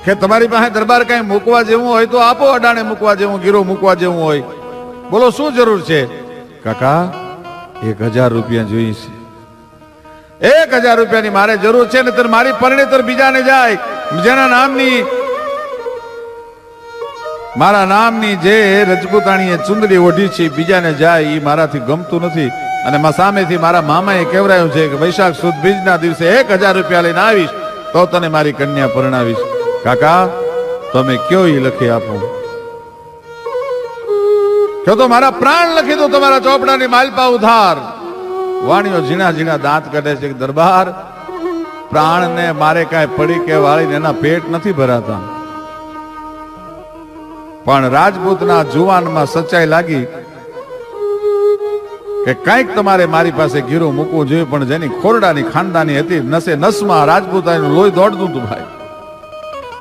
કે તમારી પાસે દરબાર કઈ મૂકવા જેવું હોય તો આપો, અડાણે મૂકવા જેવું, ગીરો મૂકવા જેવું હોય, બોલો શું જરૂર છે. કાકા 1000 રૂપિયા જોઈએ છે. 1000 રૂપિયાની મારે જરૂર છે ને તર મારી પરણેતર બીજાને જાય, જેના નામની મારા નામની જે રજપૂતાણીએ ચુંદડી ઓઢી છે બીજાને જાય એ મારાથી ગમતું નથી. અને સામેથી મારા મામાએ કહેવરાયું છે કે વૈશાખ સુદ બીજના દિવસે 1000 રૂપિયા લઈને આવીશ તો તને મારી કન્યા પરણાવીશ. કાકા તમે કયો એ લખી આપો, કયો તો મારા પ્રાણ લખી દો તમારા ચોપડાની માલપા ઉધાર. વાણીઓ ઝીણા ઝીણા દાંત કાઢે છે કે દરબાર, પ્રાણને મારે કાંઈ પડી કે વાળીને એના પેટ નથી ભરાતા, પણ રાજપૂતના જુવાનમાં સચ્ચાઈ લાગી કે કંઈક તમારે મારી પાસે ગીરો મૂકવું જોઈએ. પણ જેની ખોરડાની ખાનદાની હતી, નસે નસમાં રાજપૂતાનું લોહી દોડતું હતું ભાઈ.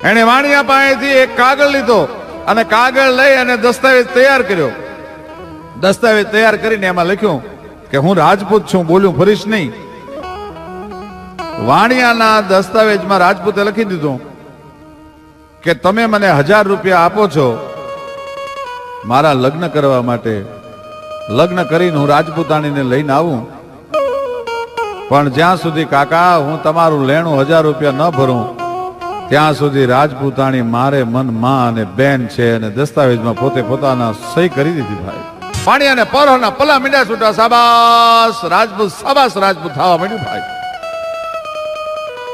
એને વાણિયા પાસેથી એક કાગળ લીધો અને કાગળ લઈ અને દસ્તાવેજ તૈયાર કર્યો. દસ્તાવેજ તૈયાર કરીને એમાં લખ્યું કે હું રાજપૂત છું, બોલ્યું ફરીશ નહીં. વાણિયાના દસ્તાવેજમાં રાજપૂતે લખી દીધું કે તમે મને 1000 રૂપિયા આપો છો મારા લગ્ન કરવા માટે. લગ્ન કરીને હું રાજપૂતાણીને લઈને આવું, પણ જ્યાં સુધી કાકા હું તમારું લેણું 1000 રૂપિયા ન ભરું ત્યાં સુધી રાજપૂતાણી મારે મન માં અને બેન છે. અને દસ્તાવેજમાં પોતે પોતાના સહી કરી દીધી ભાઈ. વાણિયાને પરોના પલા મીંડા છૂટા, સાબાસ રાજપૂત થવા માંડ્યું ભાઈ.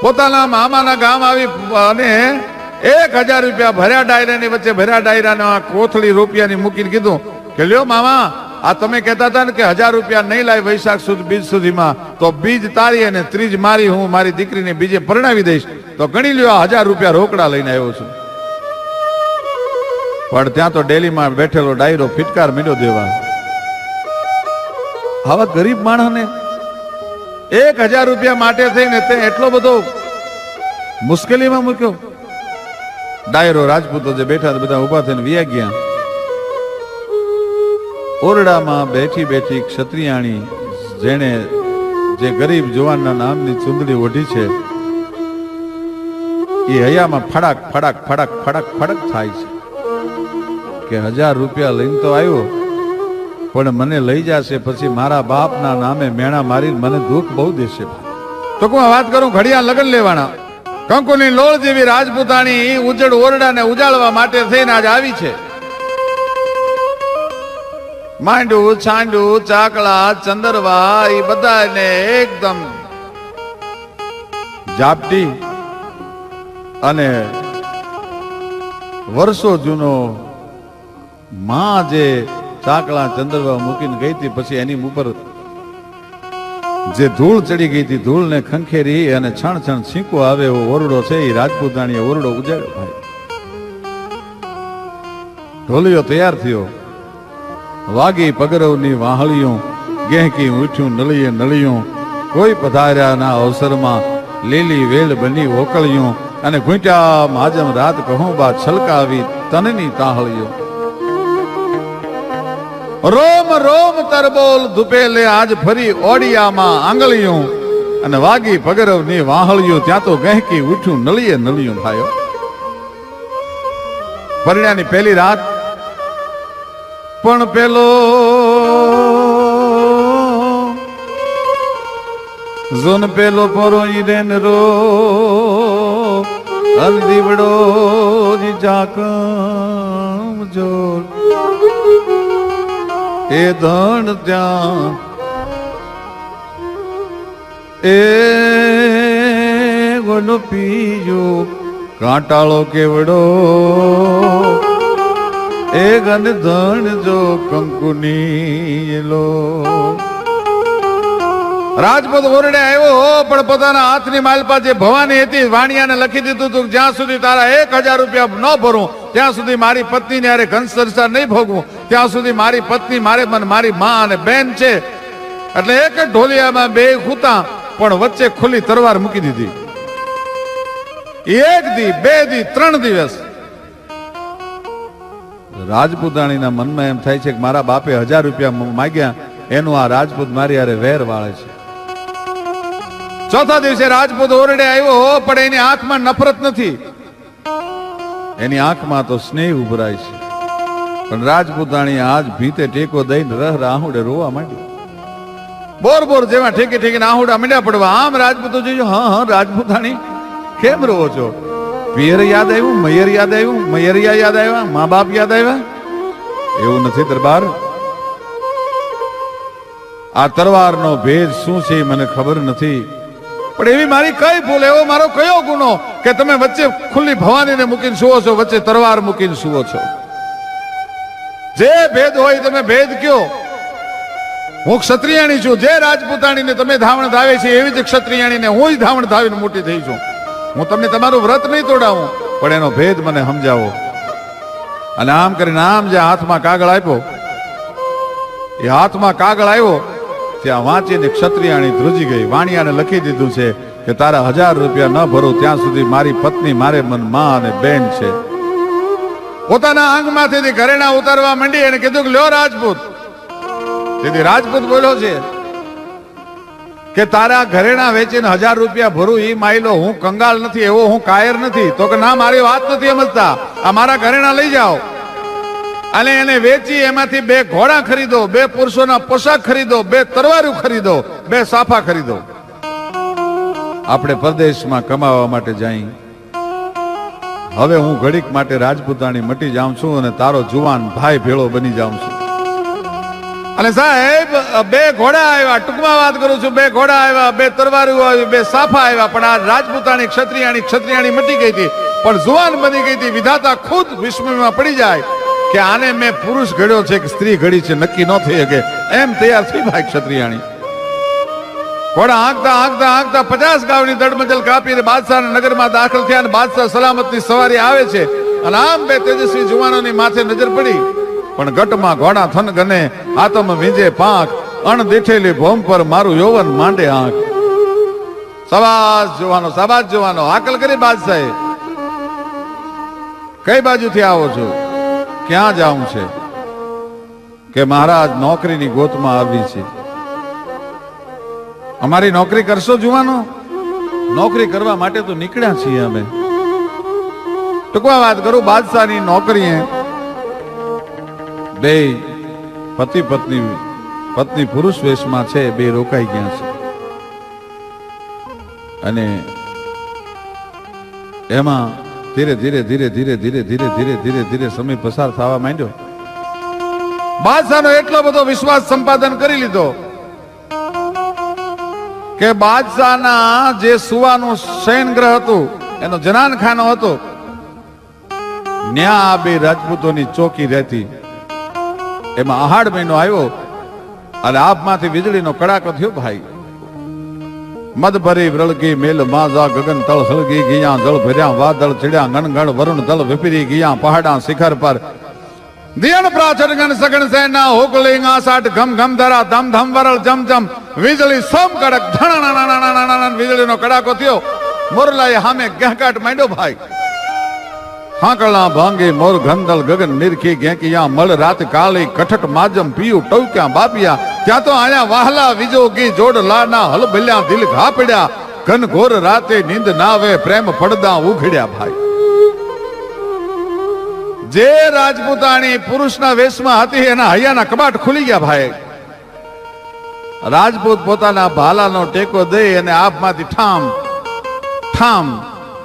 પોતાના મામાના ગામ આવી અને 1000 રૂપિયા ભર્યા ડાયરાની વચ્ચે, ભર્યા ડાયરાના કોથળી રૂપિયાની મૂકીને કીધું કે લ્યો મામા, આ તમે કહેતા હતા ને કે 1000 રૂપિયા નહીં લાય વૈશાખ સુદ બીજ સુધીમાં, તો બીજ તારી અને ત્રીજ મારી હું મારી દીકરીને બીજે પરણાવી દઈશ. તો ગણી લ્યો 1000 રૂપિયા રોકડા લઈને આવ્યો છું. પણ ત્યાં તો ડેલીમાં બેઠેલો ડાયરો ફિટકાર મીંડો દેવા. આવા ગરીબ માણસને 1000 રૂપિયા માટે થઈને તે એટલો બધો મુશ્કેલીમાં મૂક્યો. ડાયરો રાજપૂતો જે બેઠા બધા ઉભા થઈને વિયા ગયા. ઓરડામાં બેઠી બેઠી ક્ષત્રિયાણી જેને જે ગરીબ જુવાનના નામની ચુંદડી ઓઢી છે એ હૈયામાં ફડાક ફડાક ફડાક ફડાક ફડક થાય છે કે 1000 રૂપિયા લઈને તો આવ્યો, પણ મને લઈ જશે પછી મારા બાપના નામે મેણા મારી મને દુઃખ બહુ દેશે. તો હું વાત કરું, ઘડિયા લગ્ન લેવાના. કંકુની લોળ જેવી રાજપૂતાણી ઉજળ ઓરડાને ઉજાળવા માટે થઈને આજ આવી છે. માંડું છાંડું ચાકળા ચંદરવા એ બધાને એકદમ ઝાપટી અને વર્ષો જૂનો માં જે ચાકળા ચંદરવા મૂકીને ગઈ હતી, પછી એની ઉપર જે ધૂળ ચડી ગઈ હતી, ધૂળને ખંખેરી અને છણ છણ છીંકો આવે એવો ઓરડો છે. એ રાજપૂતાણીએ ઓરડો ઉજાડ્યો ભાઈ. ઢોલિયો તૈયાર થયો, વાગી પગરવની વાહળીઓ, ગહેકી ઉઠ્યું નળીએ નળિયું, કોઈ પધાર્યાના અવસરમાં લીલી વેલ બની ઓકળિયું, અને ઘૂંટ્યા માજમ રાત કહું બા છલકાવી તનની તાહળીઓ. રોમ રોમ તરબોલ ધુપેલે આજ ફરી ઓડિયામાં આંગળીયું, અને વાગી પગરવની વાહળિયું, ત્યાં તો ગહેકી ઉઠ્યું નળીએ નળિયું ભાઈઓ. પરણ્યાની પહેલી રાત પણ પેલો ઝોન પેલો પરો ઈરેન રો અલ દીવડો જી જાકમ જોર એ ધણ ત્યાં એ ગોલો પીજો કાંટાળો કેવડો એ ગન ધણ જો કંકુની લો. રાજપૂત ઓરડે આવ્યો, પણ પોતાના હાથની માલપા જે ભવાની હતી વાણિયાને લખી દીધું હતું જ્યાં સુધી તારા 1000 રૂપિયા ન ભરું ત્યાં સુધી મારી પત્નીને હારે ઘન સંસાર નહીં ભોગવું, ત્યાં સુધી મારી પત્ની મારે મને મારી માં અને બેન છે. એટલે એક જ ઢોલિયામાં બે ખૂતા, પણ વચ્ચે ખુલ્લી તરવાર મૂકી દીધી. 1 દી 2 દી 3 દિવસ રાજપૂતાણીના મનમાં એમ થાય છે કે મારા બાપે 1000 રૂપિયા માગ્યા, એનું આ રાજપૂત મારી હારે વેર વાળે છે. ચોથા દિવસે રાજપૂત ઓરડે આવ્યો, પણ એની આંખમાં નફરત નથી, એની આંખમાં તો સ્નેહ ઉભરાય છે. પણ રાજપૂતાણી આજ ભીતે ટેકો દઈને રહ રાહુડે રોવા માંડી. બોર બોર જેવા ઠેકે ઠેકે આહુડા મીંડા પડવા. આમ રાજપૂતો જોજો, હા હા રાજપૂતાણી કેમ રહો છો? પિયર યાદ આવ્યું, મૈયર યાદ આવ્યું, મૈયરિયા યાદ આવ્યા, મા બાપ યાદ આવ્યા? એવું નથી દરબાર. આ તરવારનો ભેદ શું છે મને ખબર નથી, પણ એવી મારી કઈ ભૂલ, એવો મારો કયો ગુનો કે તમે વચ્ચે ખુલ્લી ભવાનીને મૂકીને સુવો છો, વચ્ચે તરવાર મૂકીને સુવો છો? જે ભેદ હોય તમે ભેદ કયો. હું ક્ષત્રિયાણી છું. જે રાજપૂતાણીને તમે ધાવણ ધાવે છે એવી જ ક્ષત્રિયાણીને હું ધાવણ ધાવીને મોટી થઈ છું. હું તમને તમારું વ્રત નહીં તોડાવું, પણ એનો ભેદ મને સમજાવો. અને આમ કરીને આમ જે હાથમાં કાગળ આપ્યો, એ હાથમાં કાગળ આવ્યો ત્યાં વાંચીને ક્ષત્રિયાણી ધ્રુજી ગઈ. વાણિયાને લખી દીધું છે કે તારા 1000 રૂપિયા ન ભરો ત્યાં સુધી મારી પત્ની મારે મન માં અને બેન છે. પોતાના આંગમાંથી ઘરેણા ઉતારવા માંડી અને કીધું કે લ્યો રાજપૂત. તેથી રાજપૂત બોલ્યો છે કે તારા ઘરેણા વેચીને 1000 રૂપિયા ભરું એ માયલો હું કંગાલ નથી, એવો હું કાયર નથી. તો કે ના, મારી વાત નથી સમજતા, આ મારા ઘરેણા લઈ જાઓ અને એને વેચી એમાંથી 2 ઘોડા ખરીદો, 2 પુરુષોના પોશાક ખરીદો, 2 તરવારું ખરીદો, 2 સાફા ખરીદો. આપણે પરદેશમાં કમાવા માટે જઈ. હવે હું ઘડીક માટે રાજપૂતાણી મટી જાઉં છું અને તારો જુવાન ભાઈ ભેળો બની જાઉં છું. અને સાહેબ 2 ઘોડા આવ્યા, ટૂંકમાં વાત કરું છું, 2 ઘોડા આવ્યા, 2 તરવારું આવી, 2 સાફા આવ્યા. પણ આ રાજપૂતાણી ક્ષત્રિયાણી મટી ગઈ હતી, પણ જુવાન બની ગઈ હતી. વિધાતા ખુદ વિસ્મયમાં પડી જાય કે આને મેં પુરુષ ઘડ્યો છે કે સ્ત્રી ઘડી છે, નક્કી ન થઈ શકે એમ તૈયાર થઈ ભાઈ ક્ષત્રિયાણી. ઘોડા આંકતા આંકતા આંકતા 50 ગાવની દડમજલ કાપીને બાદશાહના નગરમાં દાખલ થયા. અને બાદશાહ સલામતની સવારી આવે છે અને આમ 2 તેજસ્વી જુવાનોની માથે નજર પડી. પણ ગટમાં ઘોડા થન ગને, આતમ વીંજે પાંખ, અણ દીઠેલી ભોમ પર મારું યૌવન માંડે આંખ. શાબાશ જુવાનો હાકલ કરી બાદશાહે. કઈ બાજુથી આવો છો? ક્યાં જાઉં છે? કે મહારાજ નોકરીની ગોતમાં આવી છે. અમારી નોકરી કરશો જુવાનો? નોકરી કરવા માટે તો નીકળ્યા છીએ અમે. ટૂંકમાં વાત કરું, બાદશાહની નોકરીએ 2 પતિ પત્ની પુરુષ વેશમાં છે, 2 રોકાઈ ગયા છે. અને એમાં ધીરે ધીરે સમય પસાર થવા માંડ્યો. બાદશાહનો એટલો બધો વિશ્વાસ સંપાદન કરી લીધો કે બાદશાહના જે સુવાનું શયનગ્રહ હતું, એનો જનાનખાનો હતો, ન્યા 2 રાજપૂતોની ચોકી રહેતી. એમાં આહાડ મહિનો આવ્યો અને આપમાંથી વીજળીનો કડાકો થયો ભાઈ. મદ ભરી વ્રળગી મેલ માજા, ગગન તળ હળગી ગયા, જળ ભર્યા વાદળ ચડ્યા, ગણગણ વરુણ દળ વિપરી ગયા, પહાડા શિખર પર દિયણ પ્રાચર ગણ સગણ સેના, હોકલિંગ આસાટ ઘમ ઘમ ધરા, ધમ ધમ વરળ જમ જમ, વીજળી સમ કડક ધણ, વીજળીનો કડાકો થયો. મોરલાએ સામે ગહેકાટ માંડ્યો ભાઈ. હાંકળા ભાંગી મોર ગંધલ ગગન નિરખી ગેંકિયા, મળ રાત કાળી કઠટ માજમ પીયું ટૌક્યા બાપિયા. ત્યાં તો આયા વાહલા વિજોગી જોડ લાના, હલભલ્યા દિલ ઘા પડ્યા, ઘન ઘોર રાતે નીંદ નાવે, પ્રેમ પડદા ઉઘડ્યા ભાઈ. જે રાજપૂતાણી પુરુષના વેશમાં હતી એના હૈયાના કબાટ ખુલી ગયા ભાઈ. રાજપૂત પોતાના ભાલાનો ટેકો દઈ અને આપમાંથી ઠામ ઠામ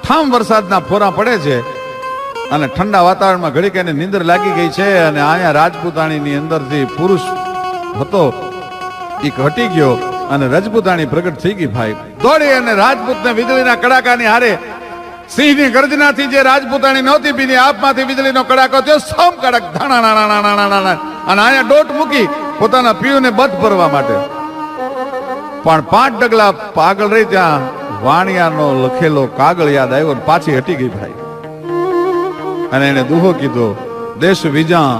ઠામ વરસાદના ફોરા પડે છે. અને ઠંડા વાતાવરણમાં ઘડીક એને નીંદર લાગી ગઈ છે. અને અહીંયા રાજપૂતાણીની અંદરથી પુરુષ હતો એ હટી ગયો અને રાજપૂતાણી પ્રગટ થઈ ગઈ ભાઈ. દોડી અને રાજપૂતને વીજળીના કડાકાની હારે સિંહની ગર્જનાથી જે રાજપૂતાણી નહોતી પીધી, આપમાંથી વીજળીનો કડાકો થયો, સમ કડક ધણા. અને અહીંયા ડોટ મૂકી પોતાના પીયુને બધ ભરવા માટે. પણ 5 ડગલા આગળ રહી ત્યાં વાણિયાનો લખેલો કાગળ યાદ આવ્યો અને પાછી હટી ગઈ ભાઈ. અને એને દુહો કીધો, દેશ વિજા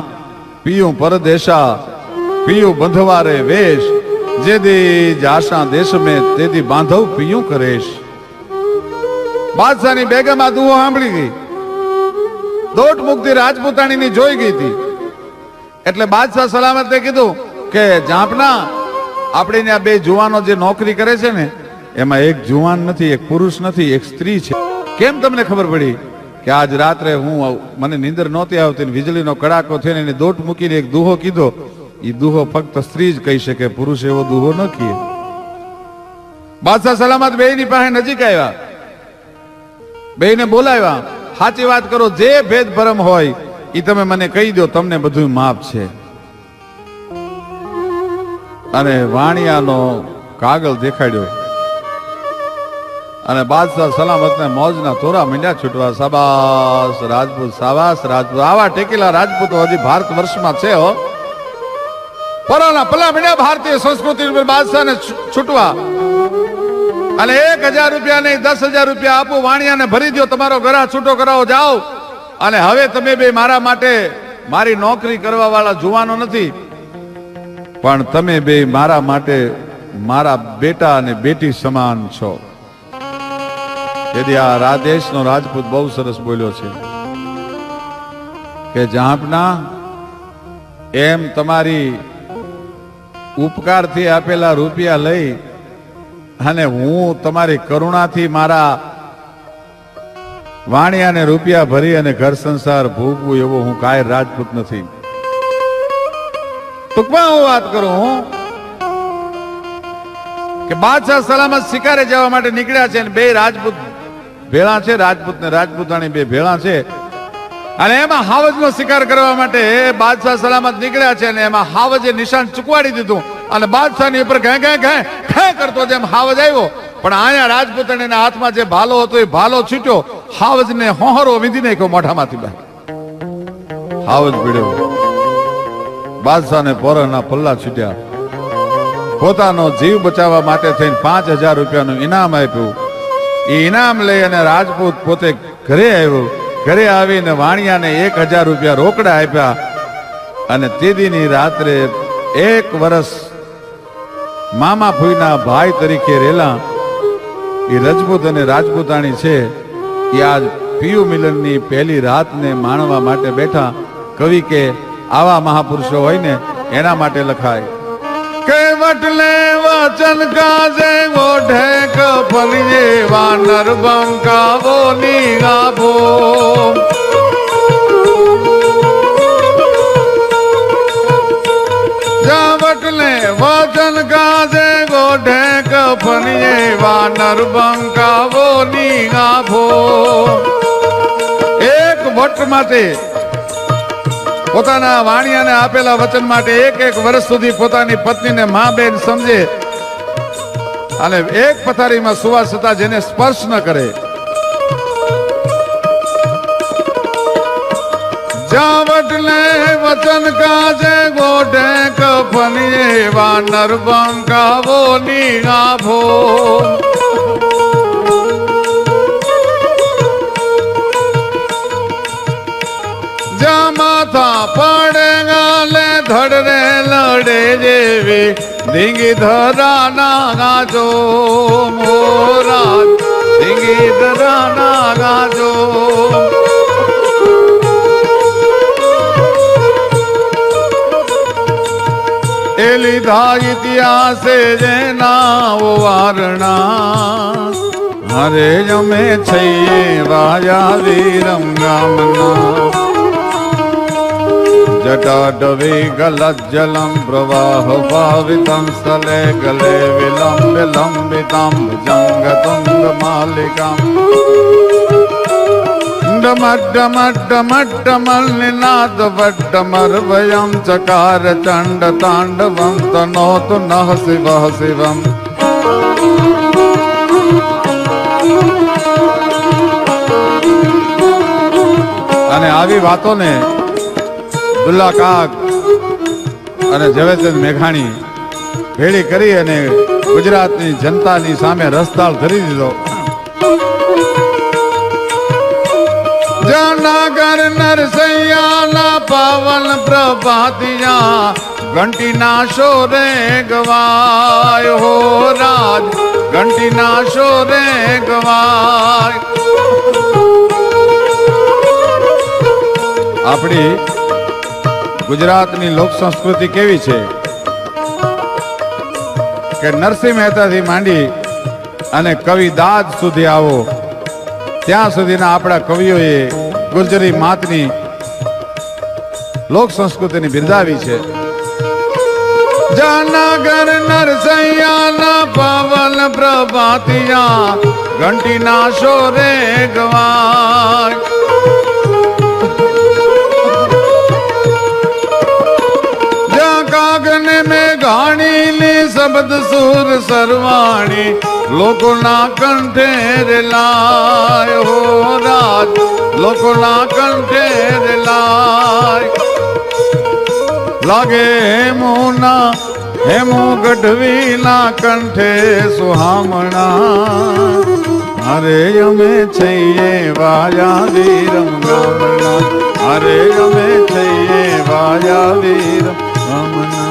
પીયું પરદેશા, પીયું બંધવારે વેશ, જે દી જાશા દેશ મેં તેથી બાંધવ પીયું કરેશ. બાદશાહની બેગમ આ દુહો સાંભળી ગઈ. દોટ મુક્તિ રાજપૂતાણીની જોઈ ગઈ હતી. એટલે બાદશાહ સલામતે કીધું કે જાપના, આપણે ત્યાં 2 જુવાનો જે નોકરી કરે છે ને, એમાં એક જુવાન નથી, એક પુરુષ નથી, એક સ્ત્રી છે. કેમ તમને ખબર પડી? કે આજ રાત્રે મને નીંદર નહોતી આવતી, વીજળીનો કડાકો થઈને એને દોટ મૂકીને એક દુહો કીધો એ દુહો ફક્ત સ્ત્રી જ કહી શકે, પુરુષ એવો દુહો ન કહે. બાદશાહ સલામત બેયની પાસે નજીક આવ્યા, બેયને બોલાવ્યા, સાચી વાત કરો, જે ભેદ ભરમ હોય એ તમે મને કહી દો, તમને બધું માફ છે. અને વાણિયાનો કાગળ દેખાડ્યો અને બાદશાહ સલામતને મોજના તોરા મીંડ્યા છૂટવા. સાબાસ રાજપૂત, સાબાસ રાજપૂત. આવા ટેકેલા રાજપૂતો હજી ભારત વર્ષમાં છે હો. પરાના પલા મીંડ્યા ભારતીય સંસ્કૃતિ બાદશાહને છૂટવા. અને 1000 રૂપિયા નહીં 10,000 રૂપિયા આપો, વાણિયાને ભરી દો, તમારો ઘરા છૂટો કરાવો, જાઓ. અને હવે તમે બે મારા માટે, મારી નોકરી કરવા વાળા જુવાનો નથી, પણ તમે બે મારા માટે મારા બેટા અને બેટી સમાન છો. તેથી આ રાદેશનો રાજપૂત બહુ સરસ બોલ્યો છે કે જહાંપના, એમ તમારી ઉપકારથી આપેલા રૂપિયા લઈ અને હું તમારી કરુણાથી મારા વાણિયાને રૂપિયા ભરી અને ઘર સંસાર ભોગવું એવો હું કાંઈ રાજપૂત નથી. ટૂંકમાં હું વાત કરું કે બાદશાહ સલામત શિકારે જવા માટે નીકળ્યા છે અને બે રાજપૂત ભેળા છે, રાજપૂત ને રાજપૂતાણી બે ભેળા છે. અને એમાં હાવજનો શિકાર કરવા માટે બાદશાહ સલામત નીકળ્યા છે અને એમાં હાવજે નિશાન ચૂકવાડી દીધું અને બાદશાહની ઉપર ઘે ઘે ઘે ઘે કરતો જેમ હાવજ આવ્યો, પણ અહીંયા રાજપૂતાણીના હાથમાં જે ભાલો હતો એ ભાલો છૂટ્યો, હાવજને હોહરો વીંધી નાખ્યો મોઢામાંથી બહાર. હાવજ પીડ્યો, બાદશાહને પોરના પલ્લા છૂટ્યા. પોતાનો જીવ બચાવવા માટે થઈને 5000 રૂપિયાનું ઇનામ આપ્યું. એ ઇનામ લઈ અને રાજપૂત પોતે ઘરે આવ્યો. ઘરે આવીને વાણિયાને 1000 રૂપિયા રોકડા આપ્યા. અને તે દીની રાત્રે 1 વર્ષ મામા ફૂઈના ભાઈ તરીકે રેલા એ રજપૂત અને રાજપૂતાણી છે એ આજ પિયુ મિલનની પહેલી રાતને માણવા માટે બેઠા. કવિ કે આવા મહાપુરુષો હોય ને એના માટે લખાય કે વટલે વચન કાજે ઓઢે કપલીએ વાનર બંકાવો નીગાભો. વટલે વચન કાજે ઓઢે કપલીએ વાનર બંકાવો નીગાભો. એક વટ માટે, પોતાના વાણિયાને આપેલા વચન માટે 1 વર્ષ સુધી પોતાની પત્નીને મા બેન સમજે અને એક પથારીમાં સુવા છતાં જેને સ્પર્શ ન કરે. જાવટલે વચન કાજે ગોઢે કફનીએ વાનર બંકાવો નીગાભો. માથા પડે ગાલે ધડરે લડે જેવી ધીંગી ધરાના ગાજો મોરા, ધીંગી ધરાના ગાજો. એ લીધા ઇતિહાસે જેના વારણા, હરે અમે છીએ વાયા વીરમ ગામના. જટાડવે ગલજ્જલમ પ્રવાહ ભાવિતમ સ્થલે ગલે વિલંબ લંબિતમ જંગતુંગ માલિકામ. ડમડ્ડમડ્ડમડ્ડમલ્નિનાદ વડ્ડમર્વયમ ચકાર ચંડ તાંડવમ તનોતુ નઃ શિવઃ શિવમ. અને આવી વાતોને દુલ્લા કાક અને ઝવેરચંદ મેઘાણી ભેળી કરી અને ગુજરાતની જનતાની સામે રસતાળ ધરી દીધો. જનાગર નરસૈયાના પાવન પ્રભાતિયા ઘંટીના શોરે ગવાય હો રાજ, ઘંટીના શોરે ગવાય. આપણી ગુજરાતની લોક સંસ્કૃતિ કેવી છે કે નરસિંહ મહેતાથી માંડી અને કવિ દાદ સુધી આવો ત્યાં સુધીના આપણા કવિઓએ ગુર્જરી માતની લોક સંસ્કૃતિની બિરદાવી છે. જાનગર નરસૈયાના પવન પ્રભાતિયા ઘંટીના શોરે ગવાય. જ્યાં કાગને મેં ઘાણીલી શબ્દ સુર સરવાણી લોકોના કંઠે રેલાય. હો રાજ લોકોના કંઠે રેલાય. લાગે હેમુ ગઢવીના કંઠે સુહામણા. અરે અમે છીએ વાયા વીરમ ગામના. અરે અમે છીએ વાયા વીરમ ગામના.